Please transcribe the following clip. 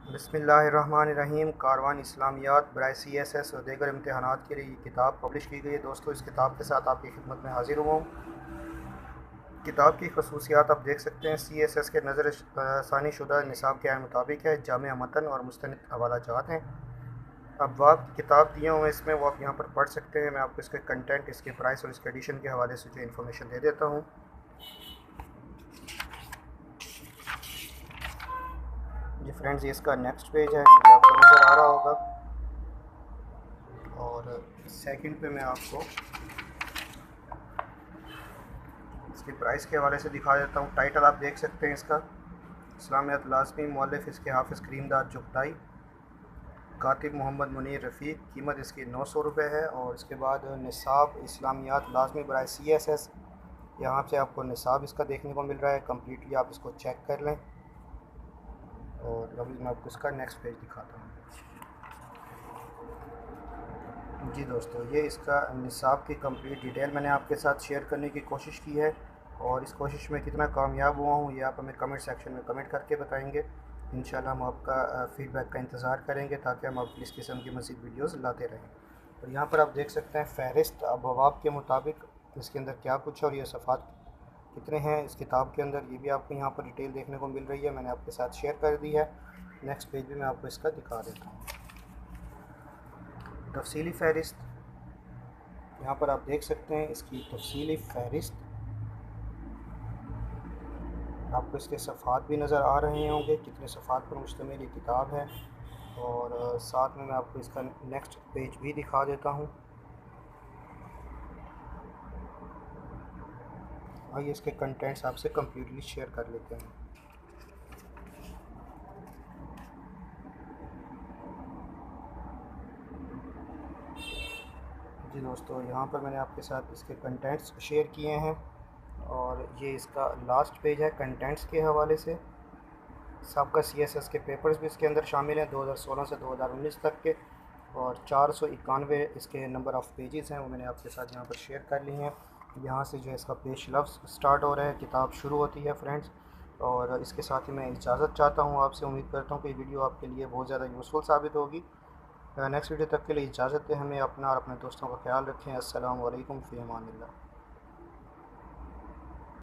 बिस्मिल्लाहिर्रहमानिर्रहीम। कारवान इस्लामियात बराए CSS और दीगर इम्तहानात के लिए ये किताब पब्लिश की गई है। दोस्तों, इस किताब के साथ आपकी खिदमत में हाजिर हुआ हूँ। किताब की खसूसियात आप देख सकते हैं। CSS के नज़र सानी शुदा निसाब के मुताबिक है। जामिया मतन और मुस्तनिद हवाला जात हैं। अबवाब की किताब दिए हुए इसमें, वो आप यहाँ पर पढ़ सकते हैं। मैं आपको इसके कंटेंट, इसके प्राइस और इसके एडिशन के हवाले से जो इन्फॉर्मेशन दे देता हूँ। जी फ्रेंड्स, ये इसका नेक्स्ट पेज है, ये आपको नज़र आ रहा होगा। और सेकंड पे मैं आपको इसके प्राइस के हवाले से दिखा देता हूँ। टाइटल आप देख सकते हैं इसका, इस्लामियात लाज़मी, मौलिफ इसके हाफिज़ करीमदाद जुगताई, कातिब मोहम्मद मुनीर रफ़ीक। कीमत इसकी 900 रुपये है। और इसके बाद निसाब इस्लामियात लाज़मी बराए CSS, यहाँ से आपको निसाब इसका देखने को मिल रहा है। कम्प्लीटली आप इसको चेक कर लें। और अभी मैं आपको इसका नेक्स्ट पेज दिखाता हूँ। जी दोस्तों, ये इसका निसाब की कंप्लीट डिटेल मैंने आपके साथ शेयर करने की कोशिश की है। और इस कोशिश में कितना कामयाब हुआ हूँ, ये आप हमें कमेंट सेक्शन में कमेंट करके बताएंगे। इंशाल्लाह हम आपका फ़ीडबैक का इंतज़ार करेंगे, ताकि हम आपकी इस किस्म की मज़ीद वीडियोज़ लाते रहें। और यहाँ पर आप देख सकते हैं फ़हरिस्त अबवाब के मुताबिक इसके अंदर क्या कुछ है और ये सफ़ात कितने हैं इस किताब के अंदर, ये भी आपको यहाँ पर डिटेल देखने को मिल रही है। मैंने आपके साथ शेयर कर दी है। नेक्स्ट पेज भी मैं आपको इसका दिखा देता हूँ। तफसीली फ़हरिस्त, यहाँ पर आप देख सकते हैं इसकी तफसीली फ़हरिस्त। आपको इसके सफ़ात भी नज़र आ रहे होंगे, कितने सफ़ात पर मुश्तमिल ये किताब है। और साथ में मैं आपको इसका नेक्स्ट पेज भी दिखा देता हूँ। आइए इसके कंटेंट्स आपसे कम्प्लीटली शेयर कर लेते हैं। जी दोस्तों, यहाँ पर मैंने आपके साथ इसके कंटेंट्स शेयर किए हैं। और ये इसका लास्ट पेज है कंटेंट्स के हवाले से। सबका CSS के पेपर्स भी इसके अंदर शामिल हैं 2016 से 2019 तक के। और 491 इसके नंबर ऑफ़ पेजेस हैं, वो मैंने आपके साथ यहाँ पर शेयर कर ली हैं। यहाँ से जो है इसका पेज लफ्ज़ स्टार्ट हो रहा है, किताब शुरू होती है फ्रेंड्स। और इसके साथ ही मैं इजाज़त चाहता हूँ आपसे। उम्मीद करता हूँ कि वीडियो आपके लिए बहुत ज़्यादा यूज़फुल साबित होगी। नेक्स्ट वीडियो तक के लिए इजाज़त दें हमें। अपना और अपने दोस्तों का ख्याल रखें। अस्सलामु अलैकुम फ़ी अमानिल्लाह।